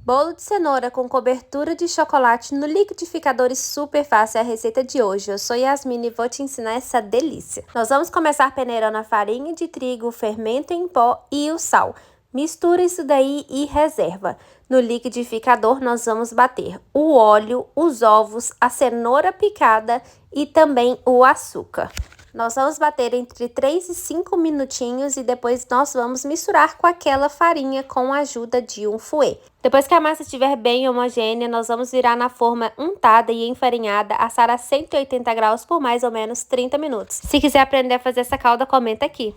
Bolo de cenoura com cobertura de chocolate no liquidificador e super fácil é a receita de hoje. Eu sou Yasmine e vou te ensinar essa delícia. Nós vamos começar peneirando a farinha de trigo, o fermento em pó e o sal. Mistura isso daí e reserva. No liquidificador nós vamos bater o óleo, os ovos, a cenoura picada e também o açúcar. Nós vamos bater entre 3 e 5 minutinhos e depois nós vamos misturar com aquela farinha com a ajuda de um fouet. Depois que a massa estiver bem homogênea, nós vamos virar na forma untada e enfarinhada, assar a 180 graus por mais ou menos 30 minutos. Se quiser aprender a fazer essa calda, comenta aqui.